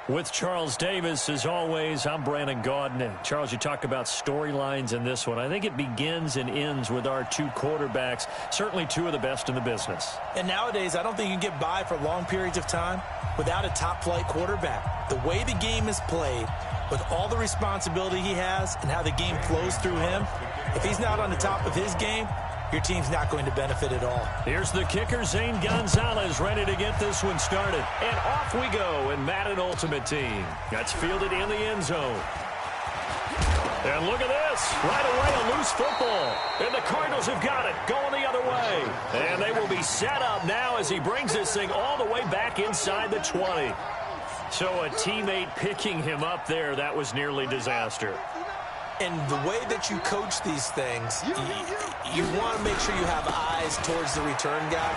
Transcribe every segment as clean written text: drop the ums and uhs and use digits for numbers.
With Charles Davis, as always, I'm Brandon Gaudin. And Charles, you talk about storylines in this one. I think it begins and ends with our two quarterbacks, certainly two of the best in the business. And nowadays, I don't think you can get by for long periods of time without a top-flight quarterback. The way the game is played, with all the responsibility he has and how the game flows through him, if he's not on the top of his game, your team's not going to benefit at all. Here's the kicker, Zane Gonzalez, ready to get this one started. And off we go in Madden Ultimate Team. That's fielded in the end zone. And look at this. Right away, a loose football. And the Cardinals have got it, going the other way. And they will be set up now as he brings this thing all the way back inside the 20. So a teammate picking him up there, that was nearly disaster. And the way that you coach these things, you want to make sure you have eyes towards the return guy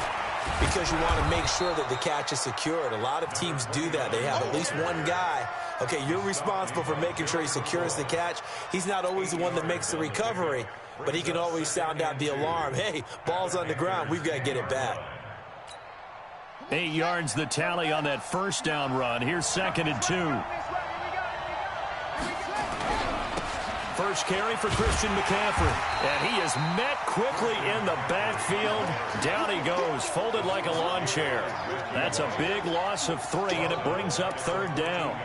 because you want to make sure that the catch is secured. A lot of teams do that. They have at least one guy. Okay, you're responsible for making sure he secures the catch. He's not always the one that makes the recovery, but he can always sound out the alarm. Hey, ball's on the ground. We've got to get it back. 8 yards the tally on that first down run. Here's 2nd and 2. First carry for Christian McCaffrey. And he is met quickly in the backfield. Down he goes, folded like a lawn chair. That's a big loss of 3, and it brings up 3rd down.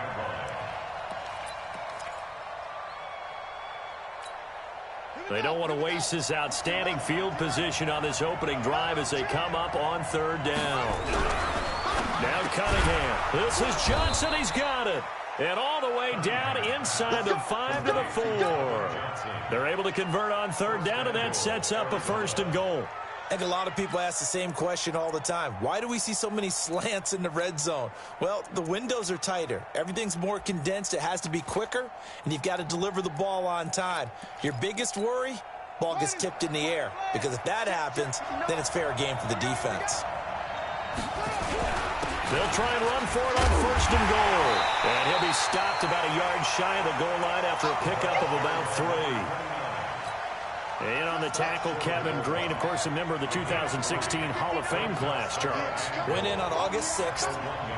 They don't want to waste this outstanding field position on this opening drive as they come up on 3rd down. Now Cunningham. This is Johnson. He's got it. And all the way down inside the 5 to the 4. They're able to convert on 3rd down, and that sets up a 1st and goal. And a lot of people ask the same question all the time. Why do we see so many slants in the red zone? Well, the windows are tighter. Everything's more condensed. It has to be quicker, and you've got to deliver the ball on time. Your biggest worry, ball gets tipped in the air. Because if that happens, then it's fair game for the defense. They'll try and run for it on 1st and goal. And he'll be stopped about a yard shy of the goal line after a pickup of about 3. And on the tackle, Kevin Green, of course, a member of the 2016 Hall of Fame class, Charles. Went in on August 6th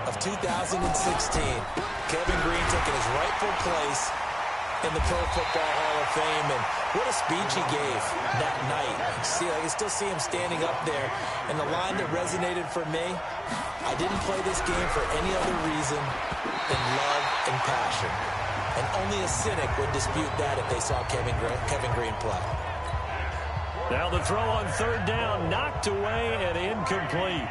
of 2016. Kevin Green taking his rightful place in the Pro Football Hall of Fame. And what a speech he gave that night. I can still see him standing up there. And the line that resonated for me, I didn't play this game for any other reason than love and passion. And only a cynic would dispute that if they saw Kevin Green play. Now the throw on 3rd down, knocked away and incomplete.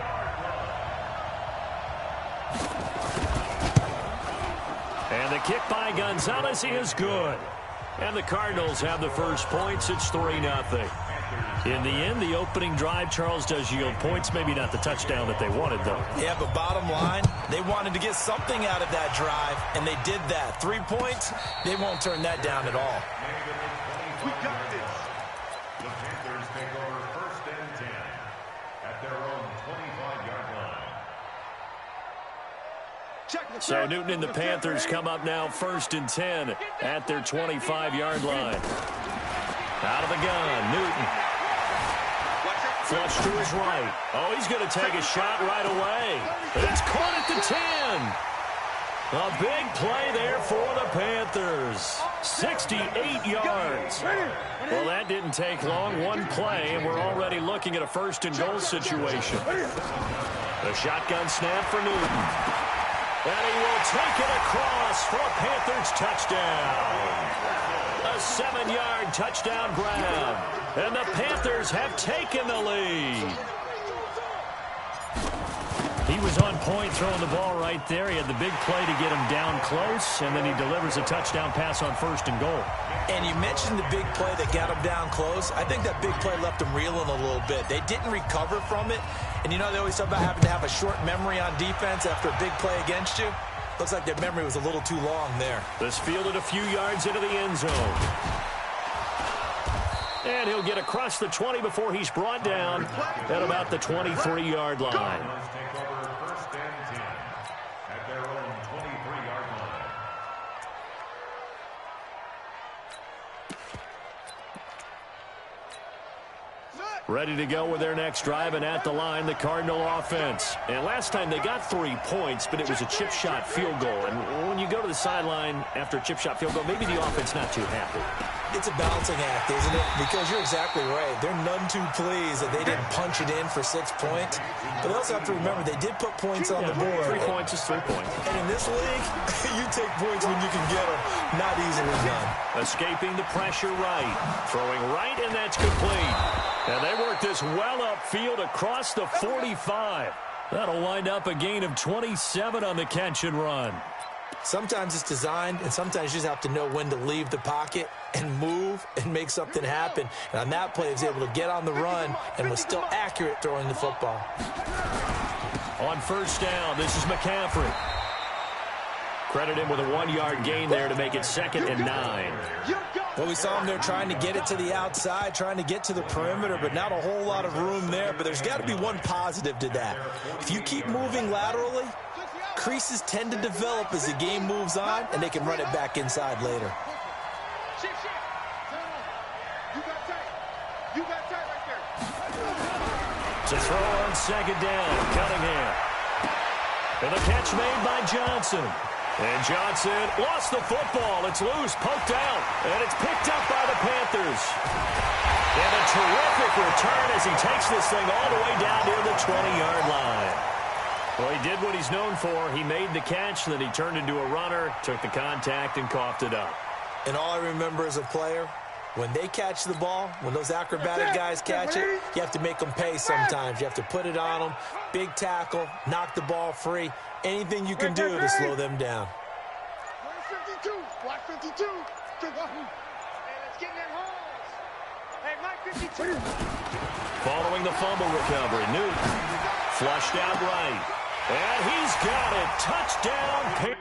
And the kick by Gonzalez is good. And the Cardinals have the first points. It's 3-0. In the end, the opening drive, Charles, does yield points. Maybe not the touchdown that they wanted, though. Yeah, but bottom line, they wanted to get something out of that drive, and they did that. 3 points, they won't turn that down at all. We got this. The Panthers take over 1st and 10 at their own 25-yard line. So Newton and the Panthers come up now 1st and 10 at their 25-yard line. Out of the gun, Newton. Flush to his right. Oh, he's going to take a shot right away. It's caught at the 10. A big play there for the Panthers. 68 yards. Well, that didn't take long. One play, and we're already looking at a 1st and goal situation. The shotgun snap for Newton. And he will take it across for a Panthers touchdown. A 7-yard touchdown grab. And the Panthers have taken the lead. He was on point throwing the ball right there. He had the big play to get him down close, and then he delivers a touchdown pass on 1st and goal. And you mentioned the big play that got him down close. I think that big play left him reeling a little bit. They didn't recover from it. And you know they always talk about having to have a short memory on defense after a big play against you. Looks like their memory was a little too long there. This fielded a few yards into the end zone. And he'll get across the 20 before he's brought down at about the 23-yard line. Ready to go with their next drive, and at the line, the Cardinal offense. And last time they got 3 points, but it was a chip shot field goal. And when you go to the sideline after a chip shot field goal, maybe the offense not too happy. It's a balancing act, isn't it? Because you're exactly right. They're none too pleased that they didn't punch it in for 6 points. But they also have to remember they did put points on the board. 3 points is 3 points. And in this league, you take points when you can get them. Not easily done. Escaping the pressure right. Throwing right, and that's complete. And they work this well upfield across the 45. That'll wind up a gain of 27 on the catch and run. Sometimes it's designed, and sometimes you just have to know when to leave the pocket and move and make something happen. And on that play, he was able to get on the run and was still accurate throwing the football. On first down, this is McCaffrey. Credit him with a 1-yard gain there to make it 2nd and 9. Well, we saw him there trying to get it to the outside, trying to get to the perimeter, but not a whole lot of room there. But there's got to be one positive to that. If you keep moving laterally, creases tend to develop as the game moves on, and they can run it back inside later. To throw on 2nd down, Cunningham. And the catch made by Johnson. And Johnson lost the football. It's loose, poked out, and it's picked up by the Panthers. And a terrific return as he takes this thing all the way down near the 20-yard line. Well, he did what he's known for. He made the catch, then he turned into a runner, took the contact, and coughed it up. And all I remember as a player, when they catch the ball, when those acrobatic guys catch it, you have to make them pay sometimes. You have to put it on them, big tackle, knock the ball free, anything you can do to slow them down. Block 52. Hey, let's get in that hole. Hey, Mike 52. Following the fumble recovery, Newton flushed out right. And he's got it. Touchdown.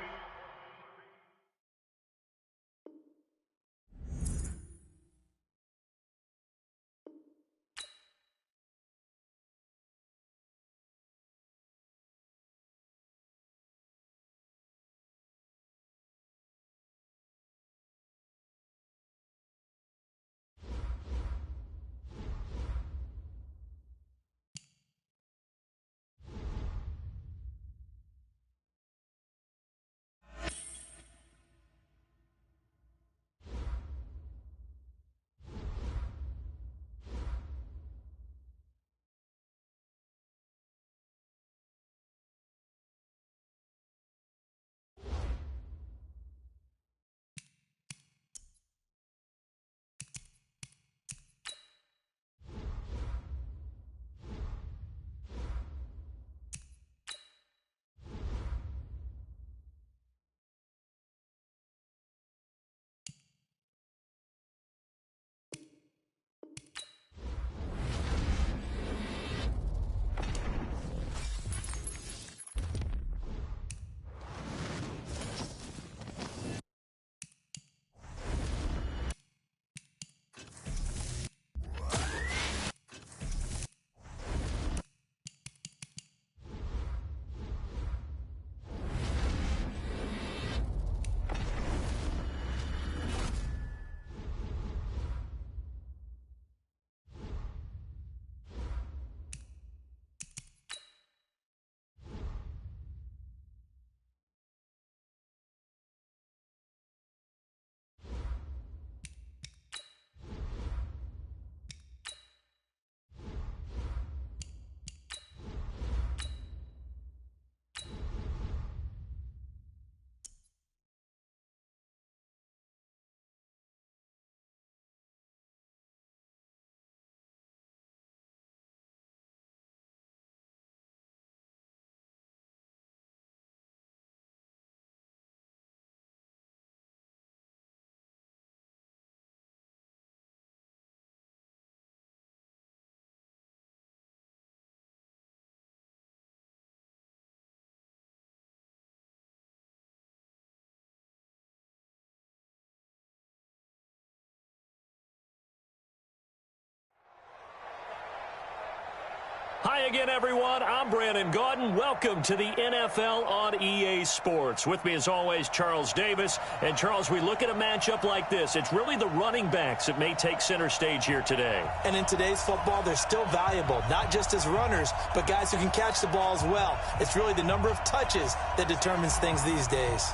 Hi again, everyone. I'm Brandon Gaudin. Welcome to the NFL on EA Sports. With me, as always, Charles Davis. And, Charles, we look at a matchup like this. It's really the running backs that may take center stage here today. And in today's football, they're still valuable, not just as runners, but guys who can catch the ball as well. It's really the number of touches that determines things these days.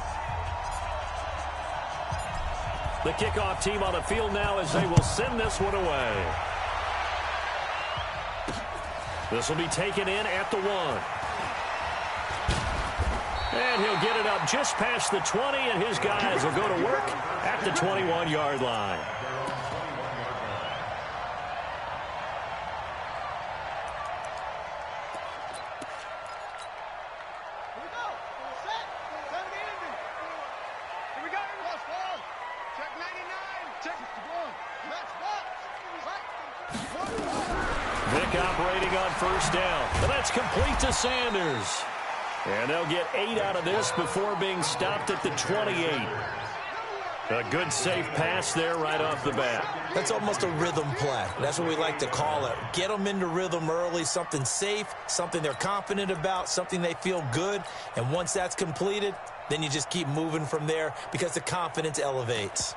The kickoff team on the field now as they will send this one away. This will be taken in at the 1. And he'll get it up just past the 20, and his guys will go to work at the 21-yard line. Vick operating on first down. And that's complete to Sanders. And they'll get 8 out of this before being stopped at the 28. A good safe pass there right off the bat. That's almost a rhythm play. That's what we like to call it. Get them into rhythm early, something safe, something they're confident about, something they feel good. And once that's completed, then you just keep moving from there because the confidence elevates.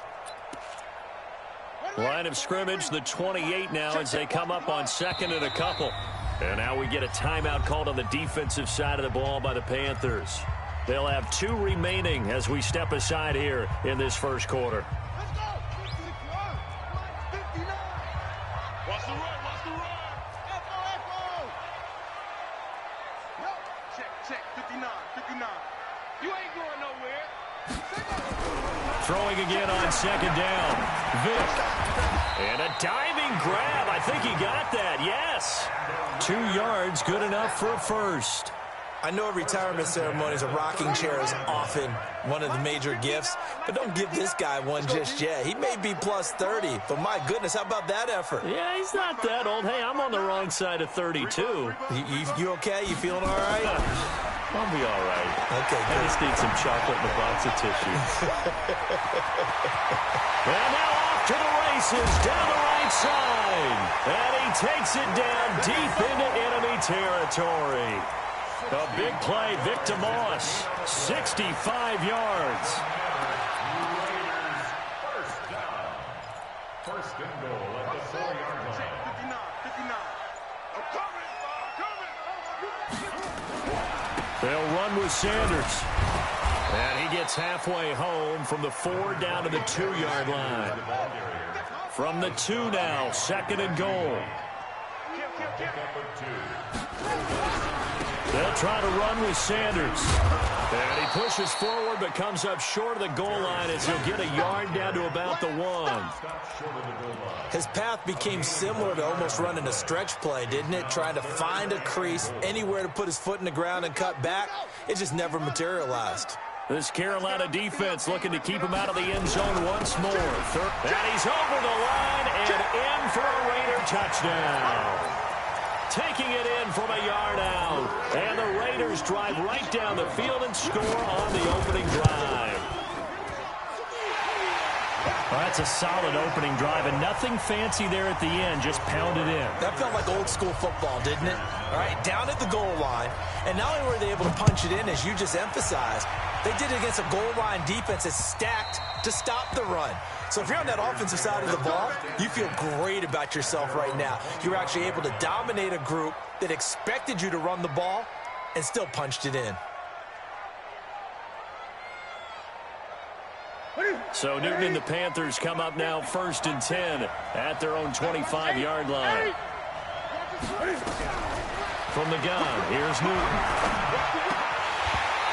Line of scrimmage, the 28 now as they come up on second and a couple. And now we get a timeout called on the defensive side of the ball by the Panthers. They'll have 2 remaining as we step aside here in this first quarter. Let's go. Mike 59. Watch the run. Watch the run. Echo. Yo. Check. 59. 59. You ain't going nowhere. Throwing again on second down. Vick. And a diving grab. I think he got that. Yes. 2 yards, good enough for a first. I know at retirement ceremonies, a rocking chair is often one of the major gifts, but don't give this guy one just yet. He may be plus 30, but my goodness, how about that effort? Yeah, he's not that old. Hey, I'm on the wrong side of 32. You okay? You feeling all right? I'll be all right. Okay, I just need some chocolate and a box of tissues. And now off to the races down the right side. And he takes it down deep into enemy territory. A big play, Vick to Moss, 65 yards. First down. First and goal at the 4-yard line. 59. I'm coming. They'll run with Sanders. And he gets halfway home from the 4 down to the 2-yard line. From the 2 now, second and goal. They'll try to run with Sanders. And he pushes forward but comes up short of the goal line as he'll get a yard down to about the 1. His path became similar to almost running a stretch play, didn't it? Trying to find a crease, anywhere to put his foot in the ground and cut back. It just never materialized. This Carolina defense looking to keep him out of the end zone once more. And he's over the line and in for a Raider touchdown. Taking it in from a yard out. And the Raiders drive right down the field and score on the opening drive. Well, that's a solid opening drive, and nothing fancy there at the end, just pounded in. That felt like old school football, didn't it? All right, down at the goal line, and not only were they able to punch it in, as you just emphasized, they did it against a goal line defense that's stacked to stop the run. So if you're on that offensive side of the ball, you feel great about yourself right now. You're actually able to dominate a group that expected you to run the ball and still punched it in. So Newton and the Panthers come up now first and 10 at their own 25-yard line. From the gun, here's Newton.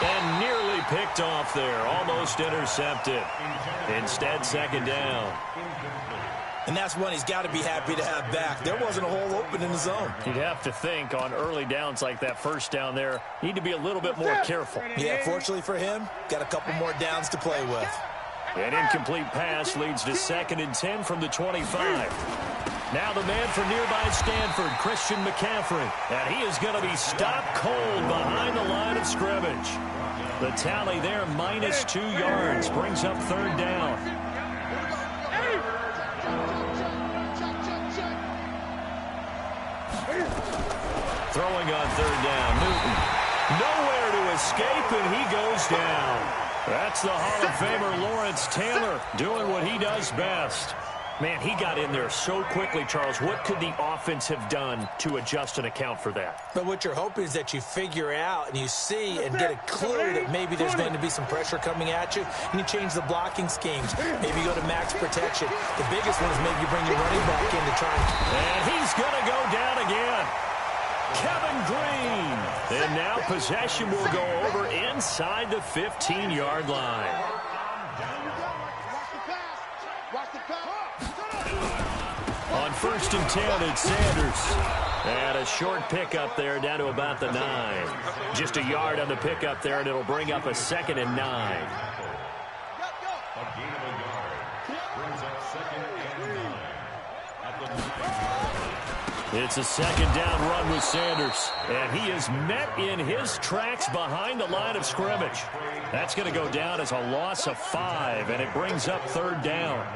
And nearly picked off there, almost intercepted. Instead, second down. And that's one he's got to be happy to have back. There wasn't a hole open in the zone. You'd have to think on early downs like that first down there, need to be a little bit more careful. Yeah, fortunately for him, got a couple more downs to play with. An incomplete pass leads to second and 10 from the 25. Now the man for nearby Stanford, Christian McCaffrey. And he is going to be stopped cold behind the line of scrimmage. The tally there, minus 2 yards, brings up third down. Throwing on third down, Newton. Nowhere to escape, and he goes down. That's the Hall of Famer Lawrence Taylor doing what he does best. Man, he got in there so quickly, Charles. What could the offense have done to adjust and account for that? But what you're hoping is that you figure out and you see and get a clue that maybe there's going to be some pressure coming at you, and you change the blocking schemes. Maybe you go to max protection. The biggest one is maybe you bring your running back in to try and he's going to go down again. Kevin Green. And now possession will go over inside the 15-yard line. On 1st and 10, it's Sanders. And a short pickup there down to about the 9. Just a yard on the pickup there, and it'll bring up a 2nd and 9. A gain of a yard brings up 2nd and 9 at the 9-yard. It's a 2nd down run with Sanders. And he is met in his tracks behind the line of scrimmage. That's going to go down as a loss of 5, and it brings up 3rd down.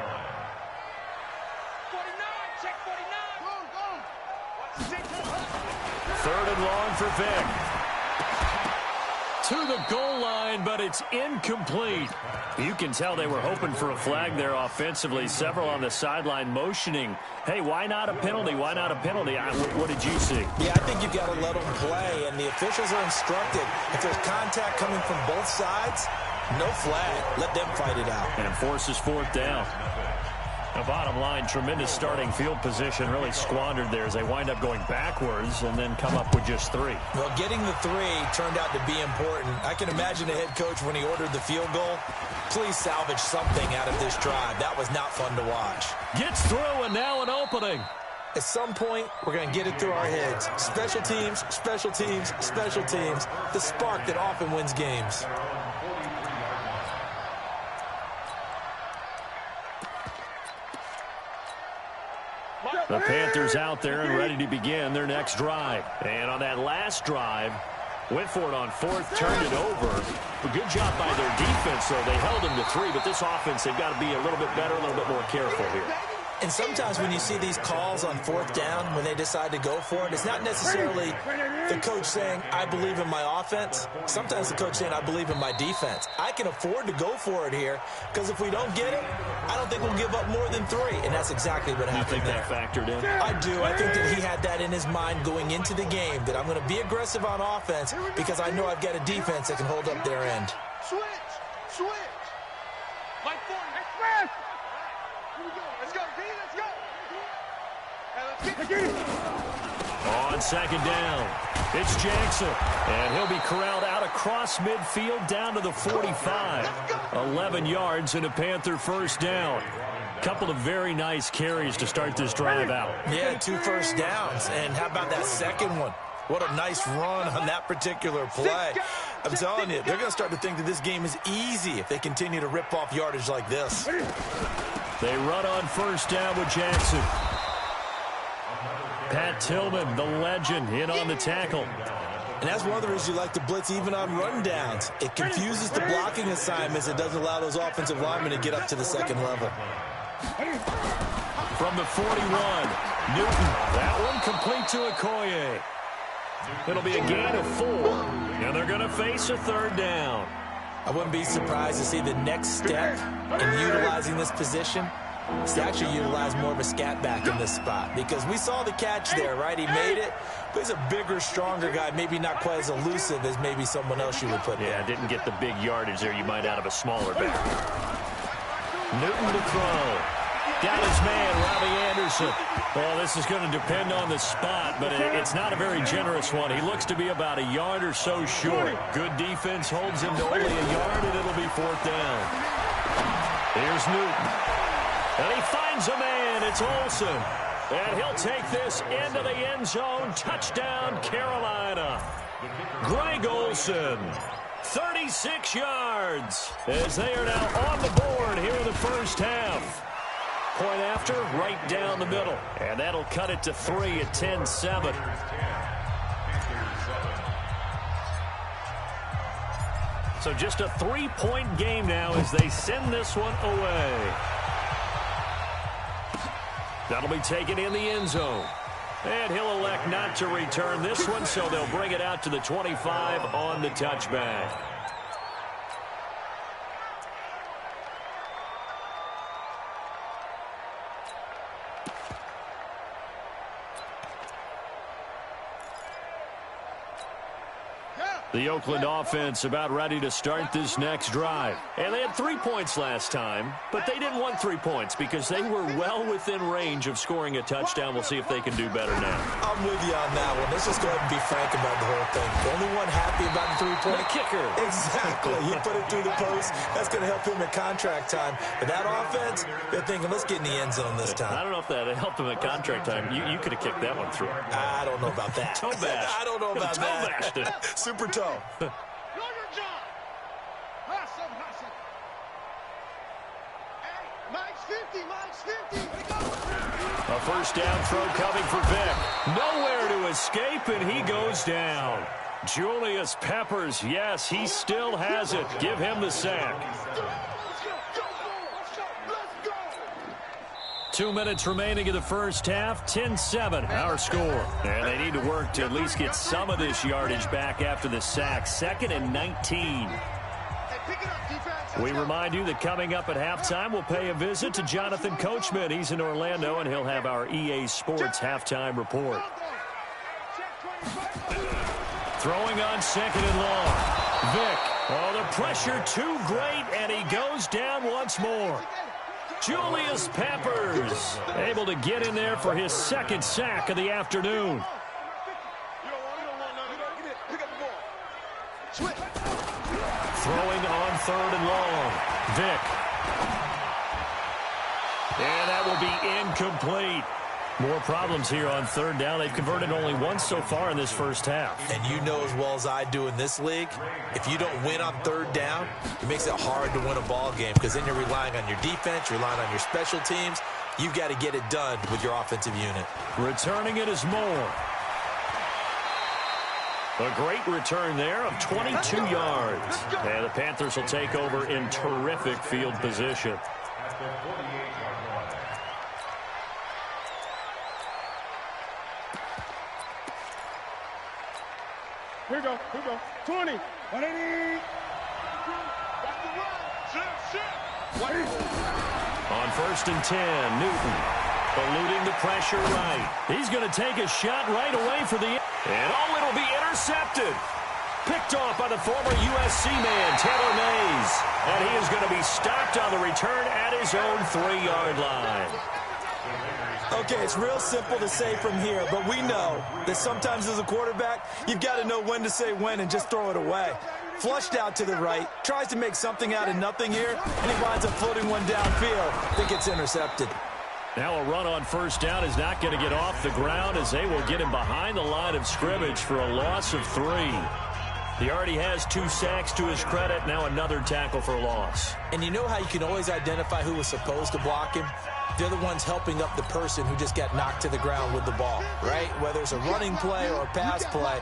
3rd and long for Vic. To the goal line, but it's incomplete. You can tell they were hoping for a flag there offensively. Several on the sideline motioning, hey, why not a penalty? Why not a penalty? What did you see? Yeah, I think you've got to let them play, and the officials are instructed. If there's contact coming from both sides, no flag. Let them fight it out. And forces 4th down. The bottom line, tremendous starting field position, really squandered there as they wind up going backwards and then come up with just 3. Well, getting the 3 turned out to be important. I can imagine the head coach when he ordered the field goal. Please salvage something out of this drive. That was not fun to watch. Gets through, and now an opening. At some point, we're going to get it through our heads. Special teams, special teams, special teams. The spark that often wins games. The Panthers out there and ready to begin their next drive. And on that last drive, went for it on 4th, turned it over. A good job by their defense, though. They held them to 3, but this offense, they've got to be a little bit better, a little bit more careful here. And sometimes when you see these calls on 4th down, when they decide to go for it, it's not necessarily the coach saying, I believe in my offense. Sometimes the coach saying, I believe in my defense. I can afford to go for it here, because if we don't get it, I don't think we'll give up more than 3. And that's exactly what happened there. You think that factored in? I do. I think that he had that in his mind going into the game, that I'm going to be aggressive on offense because I know I've got a defense that can hold up their end. Switch! Like 40. Express! Here we go. Let's go, D. Let's go. Hey, let's get On 2nd down, it's Jackson. And he'll be corralled out across midfield down to the 45. 11 yards and a Panther 1st down. Couple of very nice carries to start this drive out. Yeah, 2 first downs. And how about that second one? What a nice run on that particular play. I'm telling you, they're going to start to think that this game is easy if they continue to rip off yardage like this. They run on 1st down with Jackson. Pat Tillman, the legend, in on the tackle. And that's one of the reasons you like to blitz even on rundowns. It confuses the blocking assignments. It doesn't allow those offensive linemen to get up to the 2nd level. From the 41, Newton. That one complete to Okoye. It'll be a gain of 4, and they're going to face a 3rd down. I wouldn't be surprised to see the next step in utilizing this position is to actually utilize more of a scat back in this spot, because we saw the catch there, right? He made it, but he's a bigger, stronger guy, maybe not quite as elusive as maybe someone else you would put there. Yeah, didn't get the big yardage there you might out of a smaller back. Newton to throw. Got his man, Robbie Anderson. Well, this is going to depend on the spot, but it's not a very generous one. He looks to be about a yard or so short. Good defense holds him to only a yard, and it'll be 4th down. Here's Newton. And he finds a man. It's Olsen. And he'll take this into the end zone. Touchdown, Carolina. Greg Olsen. 36 yards as they are now on the board here in the 1st half. Point after, right down the middle. And that'll cut it to 3 at 10-7. So just a 3-point game now as they send this one away. That'll be taken in the end zone. And he'll elect not to return this one, so they'll bring it out to the 25 on the touchback. The Oakland offense about ready to start this next drive. And they had 3 points last time, but they didn't want 3 points because they were well within range of scoring a touchdown. We'll see if they can do better now. I'm with you on that one. Let's just go ahead and be frank about the whole thing. The only one happy about the three-point kicker. Exactly. You put it through the post. That's going to help him at contract time. But that offense, they're thinking, let's get in the end zone this time. I don't know if that helped him at contract time. You could have kicked that one through. I don't know about that. Toe bash. I don't know about Toe bashed it. Super toe. Know your job. Awesome. Hey, Mike's 50. A first down throw coming for Vic. Nowhere to escape, and he goes down. Julius Peppers, yes, he still has it. Give him the sack. Let's go. 2 minutes remaining in the first half. 10-7, our score. And they need to work to at least get some of this yardage back after the sack. 2nd and 19. Hey, pick it up, defense. We remind you that coming up at halftime, we'll pay a visit to Jonathan Coachman. He's in Orlando, and he'll have our EA Sports halftime report. Throwing on 2nd and long. Vic. Oh, the pressure too great, and he goes down once more. Julius Peppers able to get in there for his 2nd sack of the afternoon. Throwing on 3rd and long. Vic. And that will be incomplete. More problems here on 3rd down. They've converted only once so far in this first half. And you know as well as I do in this league, if you don't win on 3rd down, it makes it hard to win a ball game because then you're relying on your defense, you're relying on your special teams. You've got to get it done with your offensive unit. Returning it is Moore. A great return there of 22 yards. And the Panthers will take over in terrific field position. At the 48-yard line. Here we go. 20. 180. That's the run. Shit. On 1st and 10, Newton eluding the pressure right. He's going to take a shot right away for the... And it'll be intercepted. Picked off by the former USC man, Taylor Mays. And he is going to be stopped on the return at his own 3-yard line. Okay, it's real simple to say from here, but we know that sometimes as a quarterback, you've got to know when to say when and just throw it away. Flushed out to the right, tries to make something out of nothing here, and he winds up floating one downfield that gets intercepted. Now a run on 1st down is not going to get off the ground as they will get him behind the line of scrimmage for a loss of 3. He already has 2 sacks to his credit. Now another tackle for a loss. And you know how you can always identify who was supposed to block him? They're the ones helping up the person who just got knocked to the ground with the ball, right? Whether it's a running play or a pass play,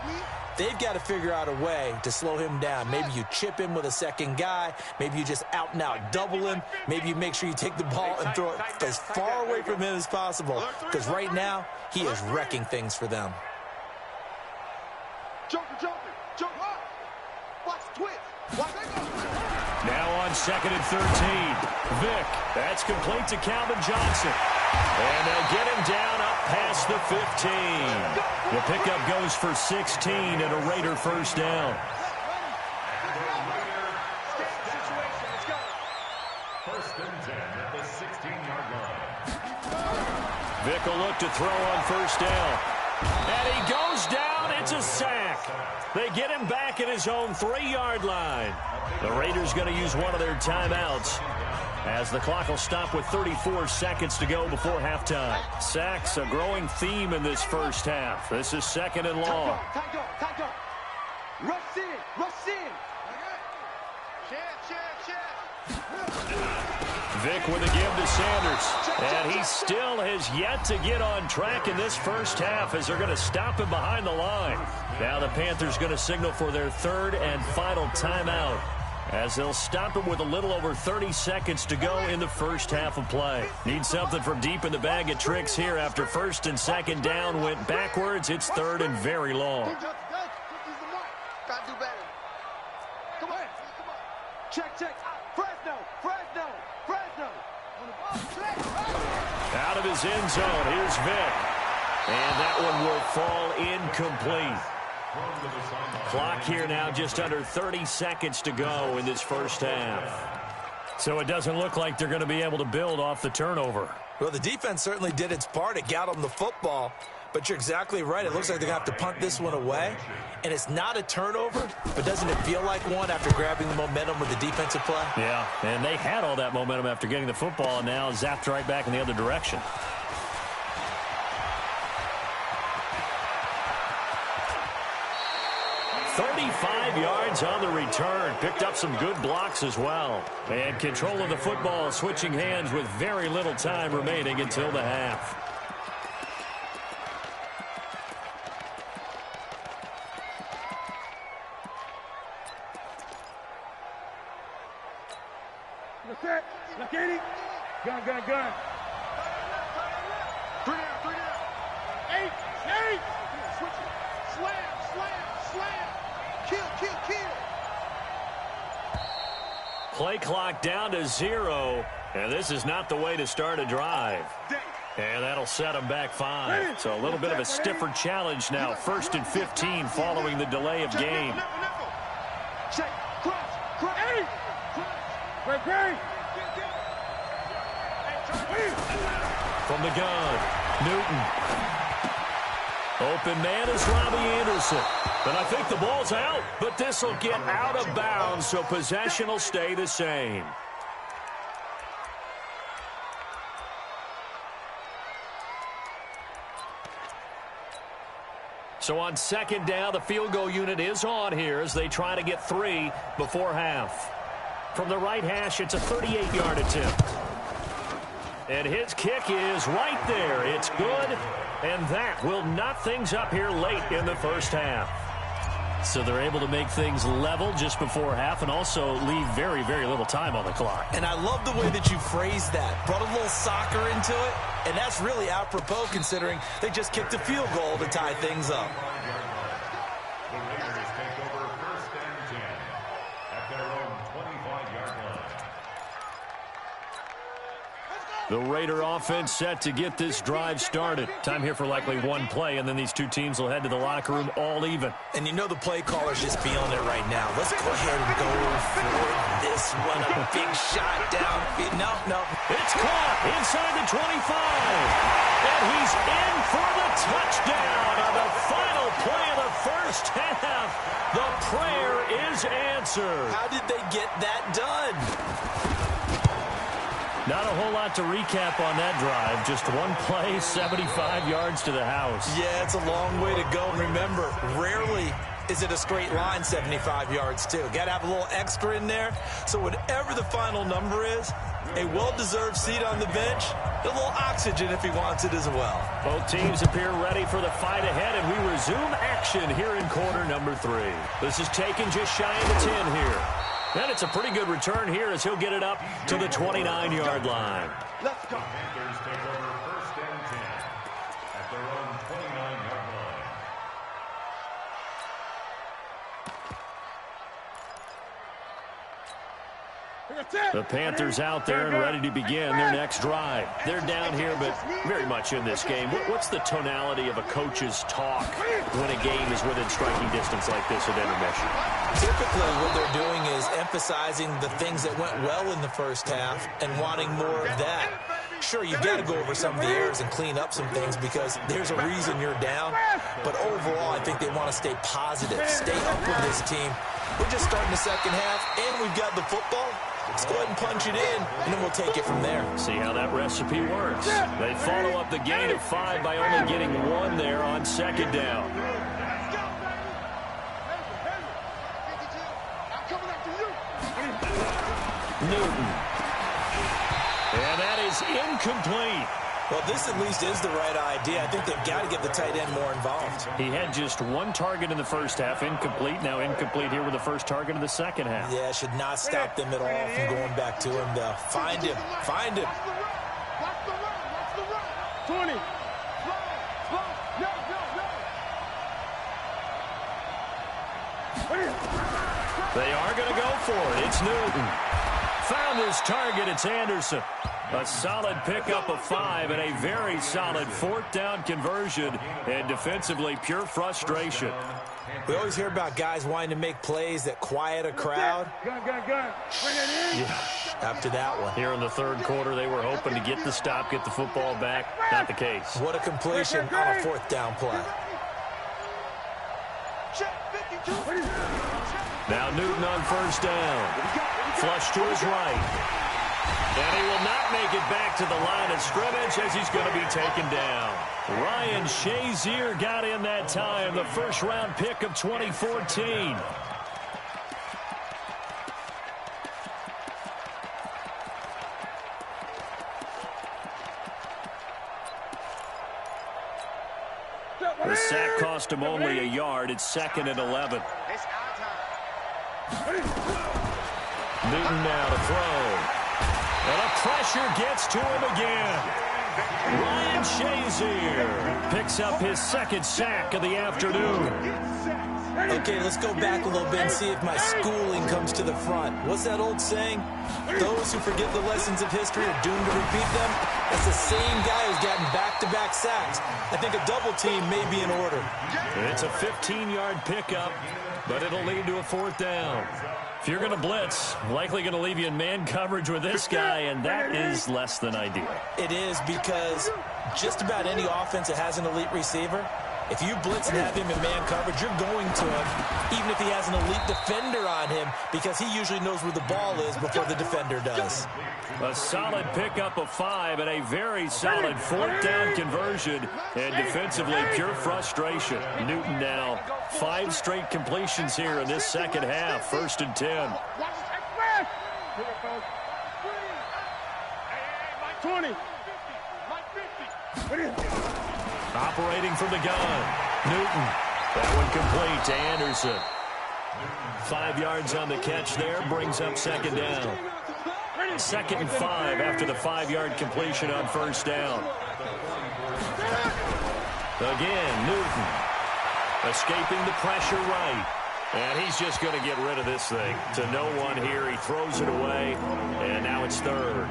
they've got to figure out a way to slow him down. Maybe you chip him with a second guy. Maybe you just out and out double him. Maybe you make sure you take the ball and throw it as far away from him as possible. Because right now, he is wrecking things for them. Jumping. Watch the twist. Watch that go. Now on 2nd and 13. Vic. That's complete to Calvin Johnson. And they'll get him down up past the 15. The pickup goes for 16 and a Raider 1st down. First and 10 at the 16-yard line. Vic will look to throw on 1st down. And he goes down. It's a sack. They get him back at his own 3-yard line. The Raiders going to use one of their timeouts as the clock will stop with 34 seconds to go before halftime. Sacks, a growing theme in this first half. This is 2nd and long. Tight up. Rush in. Vic with a give to Sanders. And he still has yet to get on track in this first half as they're going to stop him behind the line. Now the Panthers going to signal for their 3rd and final timeout. as they'll stop it with a little over 30 seconds to go in the first half of play. Need something from deep in the bag of tricks here after first and second down went backwards. It's third and very long. Got to do better. Come on. Check. Fresno. On the ball. Check. Out of his end zone, here's Vic. And that one will fall incomplete. Clock here now just under 30 seconds to go in this first half. So it doesn't look like they're going to be able to build off the turnover. Well, the defense certainly did its part. It got them the football. But you're exactly right. It looks like they're going to have to punt this one away. And it's not a turnover, but doesn't it feel like one after grabbing the momentum with the defensive play? Yeah, and they had all that momentum after getting the football and now zapped right back in the other direction. $35 yards on the return. Picked up some good blocks as well. And control of the football switching hands with very little time remaining until the half. Look at it. Gun. 3 down. 8. Switch it. Slam. Kill. Play clock down to 0. And this is not the way to start a drive. And that'll set them back 5. So a little bit of a stiffer challenge now. 1st and 15 following the delay of game. Check. Cross. Great. From the gun, Newton. Open man is Robbie Anderson. But I think the ball's out, but this will get out of bounds, so possession will stay the same. So on second down, the field goal unit is on here as they try to get 3 before half. From the right hash, it's a 38-yard attempt. And his kick is right there. It's good, and that will knot things up here late in the first half. So they're able to make things level just before half and also leave very, very little time on the clock. And I love the way that you phrased that. Brought a little soccer into it, and that's really apropos considering they just kicked a field goal to tie things up. The Raiders take over 1st and 10 at their own 25-yard line. The Raider offense set to get this drive started. Time here for likely one play, and then these two teams will head to the locker room all even. And you know the play caller's just feeling it right now. Let's go ahead and go for this one. A big shot down. No. It's caught inside the 25. And he's in for the touchdown on the final play of the first half. The prayer is answered. How did they get that done? Not a whole lot to recap on that drive. Just one play, 75 yards to the house. Yeah, it's a long way to go. Remember, rarely is it a straight line 75 yards, too. Got to have a little extra in there. So whatever the final number is, a well-deserved seat on the bench, a little oxygen if he wants it as well. Both teams appear ready for the fight ahead, and we resume action here in quarter number 3. This is taken just shy of the 10 here. And it's a pretty good return here as he'll get it up to the 29-yard line. Let's go. Panthers take over 1st and 10 at their own 29-yard line. The Panthers out there and ready to begin their next drive. They're down here, but very much in this game. What's the tonality of a coach's talk when a game is within striking distance like this at intermission? Typically, what they're doing is emphasizing the things that went well in the first half and wanting more of that. Sure, you've got to go over some of the errors and clean up some things because there's a reason you're down. But overall, I think they want to stay positive, stay up with this team. We're just starting the second half, and we've got the football. Let's go ahead and punch it in, and then we'll take it from there. See how that recipe works. They follow up the gain of 5 by only getting 1 there on second down. Newton. And that is incomplete. Well, this at least is the right idea. I think they've got to get the tight end more involved. He had just one target in the first half, incomplete. Now incomplete here with the first target of the second half. Yeah, should not stop them at all from going back to him, though. Find him. Find him. Watch the run. Watch the run. 20. They are going to go for it. It's Newton. Found his target. It's Anderson. A solid pickup of 5 and a very solid fourth down conversion. And defensively, pure frustration. We always hear about guys wanting to make plays that quiet a crowd. Gun. Bring it in. Yeah, after that one. Here in the third quarter, they were hoping to get the stop, get the football back. Not the case. What a completion on a fourth down play. Now Newton on first down. Flush to his right. And he will not make it back to the line of scrimmage as he's going to be taken down. Ryan Shazier got in that time, the first-round pick of 2014. The sack cost him only a yard. It's 2nd and 11. Newton now to throw. And a pressure gets to him again. Ryan Shazier picks up his second sack of the afternoon. Okay, let's go back a little bit and see if my schooling comes to the front. What's that old saying? Those who forget the lessons of history are doomed to repeat them. That's the same guy who's gotten back-to-back sacks. I think a double team may be in order. It's a 15-yard pickup, but it'll lead to a fourth down. If you're going to blitz, likely going to leave you in man coverage with this guy, and that is less than ideal. It is, because just about any offense that has an elite receiver, if you blitz and have him in man coverage, you're going to him, even if he has an elite defender on him, because he usually knows where the ball is before the defender does. A solid pickup of 5 and a very solid fourth down conversion, and defensively pure frustration. Newton now 5 straight completions here in this second half, 1st and 10. 20. Operating from the gun, Newton. That one complete to Anderson. 5 yards on the catch there, brings up 2nd down. 2nd and 5 after the 5-yard completion on first down. Again, Newton escaping the pressure right. And he's just going to get rid of this thing. To no one here, he throws it away, and now it's 3rd.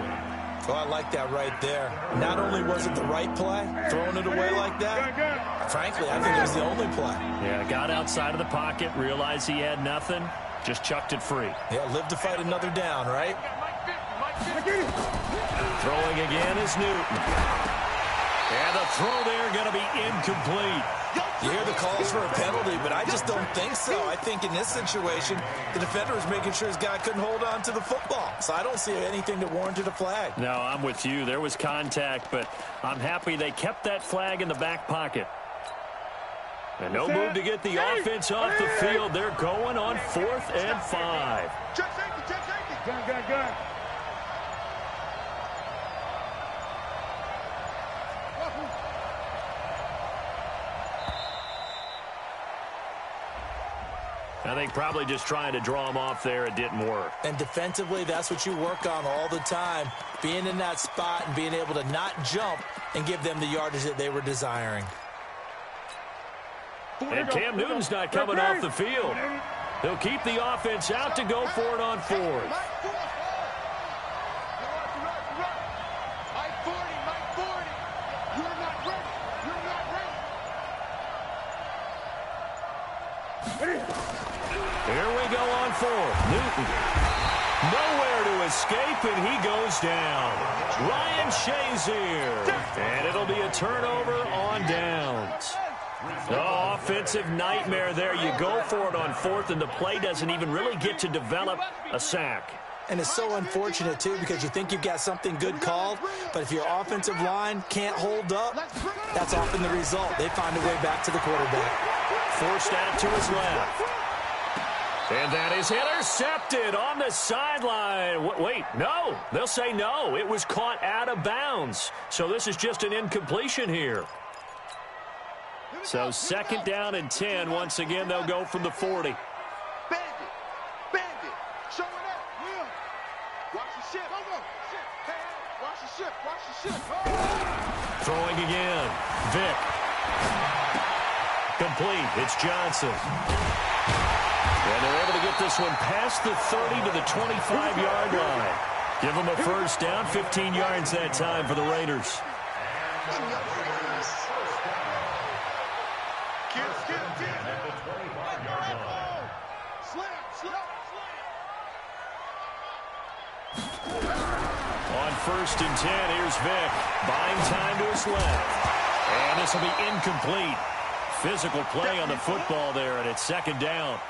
Oh, I like that right there. Not only was it the right play, throwing it away like that, frankly, I think it was the only play. Yeah, got outside of the pocket, realized he had nothing, just chucked it free. Yeah, live to fight another down, right? Throwing again is Newton. And the throw there going to be incomplete. You hear the calls for a penalty, but I just don't think so. I think in this situation, the defender was making sure his guy couldn't hold on to the football. So I don't see anything that warranted a flag. No, I'm with you. There was contact, but I'm happy they kept that flag in the back pocket. And no move to get the offense off the field. They're going on 4th and 5. Check safety. Gun. I think probably just trying to draw him off there. It didn't work. And defensively, that's what you work on all the time. Being in that spot and being able to not jump and give them the yardage that they were desiring. And Cam Newton's not coming off the field. He'll keep the offense out to go for it on 4th. Here we go on 4th. Newton. Nowhere to escape, and he goes down. Ryan Shazier. And it'll be a turnover on downs. Oh, offensive nightmare there. You go for it on 4th, and the play doesn't even really get to develop a sack. And it's so unfortunate, too, because you think you've got something good called, but if your offensive line can't hold up, that's often the result. They find a way back to the quarterback. Forced out to his left. And that is intercepted on the sideline. Wait, no. They'll say no. It was caught out of bounds. So this is just an incompletion here. So second down and 10. Once again, they'll go from the 40. Bandit. Show it up. Will. Watch the ship. Go. Hey, watch the ship. Throwing again. Vick. Complete. It's Johnson. And they're able to get this one past the 30 to the 25-yard line. Give them a first down, 15 yards that time for the Raiders. On first and 10, here's Vick. Buying time to his left. And this will be incomplete. Physical play on the football there, and it's second down.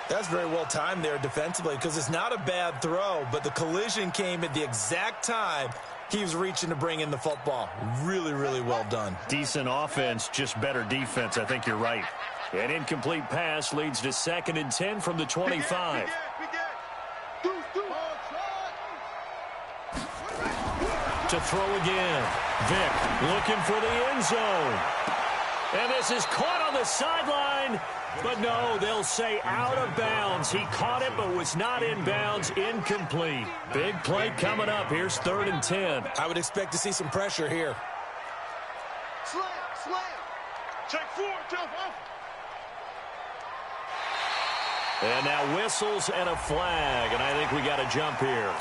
That's very well timed there defensively because it's not a bad throw, but the collision came at the exact time he was reaching to bring in the football. Really, really well done. Decent offense, just better defense. I think you're right. An incomplete pass leads to second and 10 from the 25. To throw again. Vick looking for the end zone. And this is caught on the sideline. But no, they'll say out of bounds. He caught it but was not in bounds. Incomplete. Big play coming up. Here's third and 10. I would expect to see some pressure here. Slam. Check 4, jump off. And now whistles and a flag. And I think we got a jump here.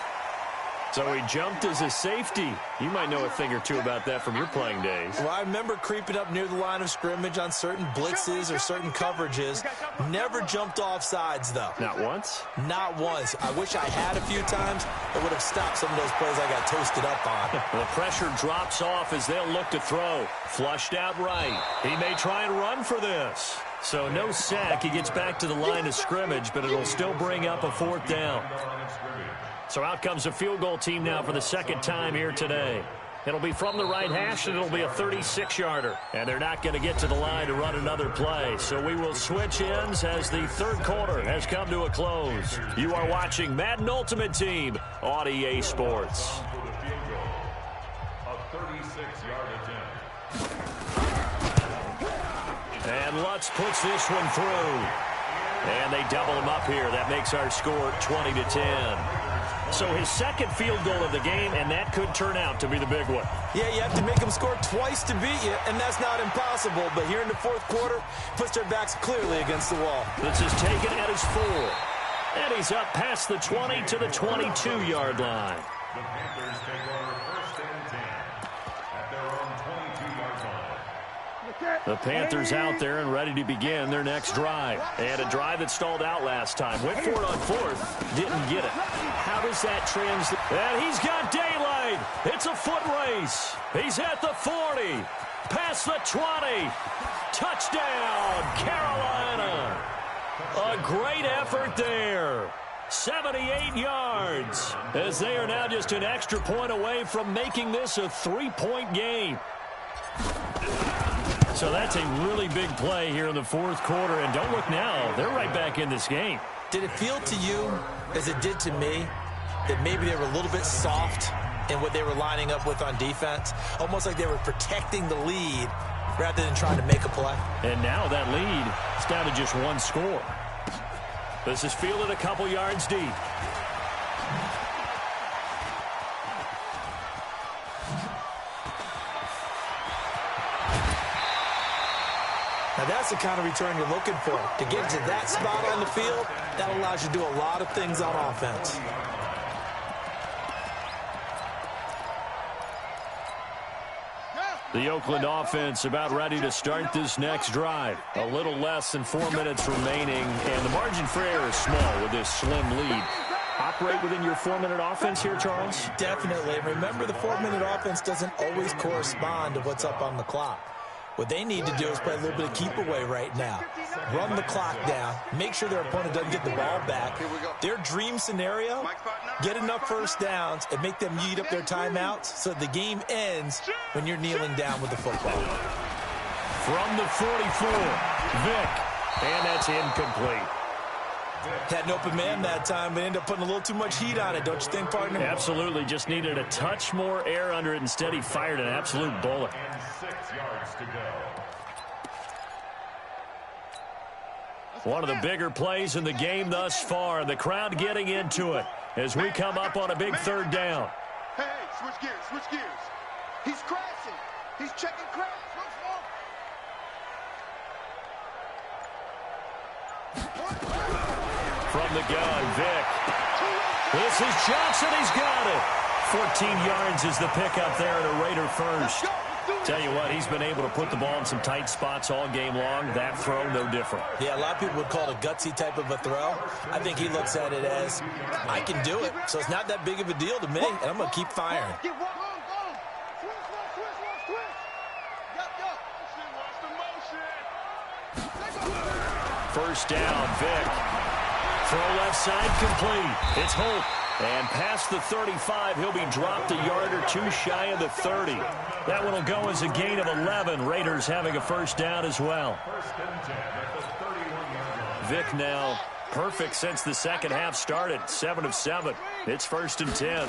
So he jumped as a safety. You might know a thing or two about that from your playing days. Well, I remember creeping up near the line of scrimmage on certain blitzes or certain coverages. Never jumped off sides, though. Not once? Not once. I wish I had a few times. It would have stopped some of those plays I got toasted up on. The pressure drops off as they'll look to throw. Flushed out right. He may try and run for this. So no sack. He gets back to the line of scrimmage, but it'll still bring up a fourth down. So out comes a field goal team now for the second time here today. It'll be from the right hash, and it'll be a 36-yarder. And they're not going to get to the line to run another play. So we will switch ends as the third quarter has come to a close. You are watching Madden Ultimate Team on EA Sports. And Lutz puts this one through. And they double him up here. That makes our score 20-10. So his second field goal of the game, and that could turn out to be the big one. Yeah, you have to make them score twice to beat you, and that's not impossible. But here in the fourth quarter, puts their backs clearly against the wall. This is taken at his 4. And he's up past the 20 to the 22-yard line. The Panthers take over first and 10 at their own 22-yard line. The Panthers out there and ready to begin their next drive. And a drive that stalled out last time. Went for it on fourth. Didn't get it. How does that translate? And he's got daylight. It's a foot race. He's at the 40. Past the 20. Touchdown, Carolina. A great effort there. 78 yards. As they are now just an extra point away from making this a 3-point game. So that's a really big play here in the fourth quarter. And don't look now. They're right back in this game. Did it feel to you, as it did to me, that maybe they were a little bit soft in what they were lining up with on defense? Almost like they were protecting the lead rather than trying to make a play. And now that lead is down to just one score. This is fielded a couple yards deep. Now that's the kind of return you're looking for. To get to that spot on the field, that allows you to do a lot of things on offense. The Oakland offense about ready to start this next drive. A little less than 4 minutes remaining, and the margin for error is small with this slim lead. Operate within your 4-minute offense here, Charles? Definitely. Remember, the 4-minute offense doesn't always correspond to what's up on the clock. What they need to do is play a little bit of keep away right now. Run the clock down. Make sure their opponent doesn't get the ball back. Their dream scenario, get enough first downs and make them eat up their timeouts so the game ends when you're kneeling down with the football. From the 44, Vick. And that's incomplete. Had an open man that time, but ended up putting a little too much heat on it, don't you think, partner? Absolutely. Just needed a touch more air under it. Instead, he fired an absolute bullet. And 6 yards to go. One of the bigger plays in the game thus far. The crowd getting into it as we come up on a big third down. Hey, switch gears, switch gears. He's crashing. He's checking crash. From the gun, Vick. This is Johnson. He's got it. 14 yards is the pickup there at a Raider first. Tell you what, he's been able to put the ball in some tight spots all game long. That throw, no different. Yeah, a lot of people would call it a gutsy type of a throw. I think he looks at it as, I can do it, so it's not that big of a deal to me, and I'm going to keep firing. First down, Vick. Throw left side complete. It's Hope. And past the 35, he'll be dropped a yard or two shy of the 30. That one will go as a gain of 11. Raiders having a first down as well. Vick now perfect since the second half started. 7 of 7. It's 1st and 10.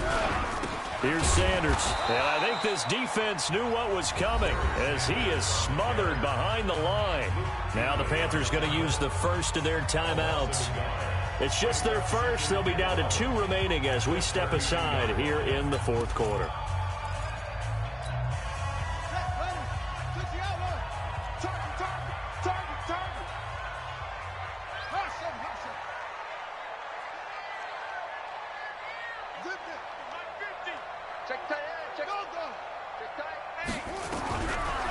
Here's Sanders. And I think this defense knew what was coming as he is smothered behind the line. Now the Panthers going to use the first of their timeouts. It's just their first. They'll be down to 2 remaining as we step aside here in the 4th quarter.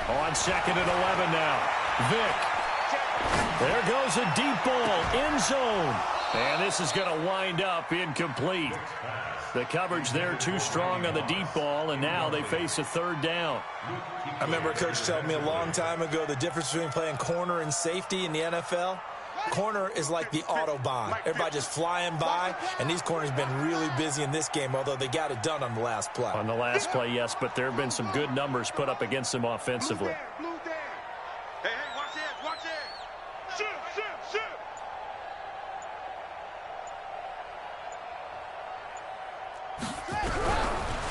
On 2nd and 11 now. Vick. There goes a deep ball. End zone. And this is going to wind up incomplete. The coverage there too strong on the deep ball, and now they face a 3rd down. I remember a coach telling me a long time ago the difference between playing corner and safety in the NFL. Corner is like the Autobahn. Everybody just flying by, and these corners have been really busy in this game, although they got it done on the last play. On the last play, yes, but there have been some good numbers put up against them offensively. Hey, watch it, watch it. Shoot, shoot, shoot.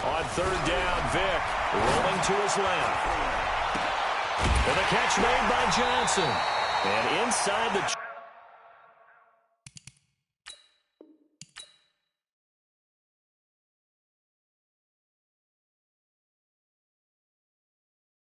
On 3rd down, Vick rolling to his left. And the catch made by Johnson. And inside the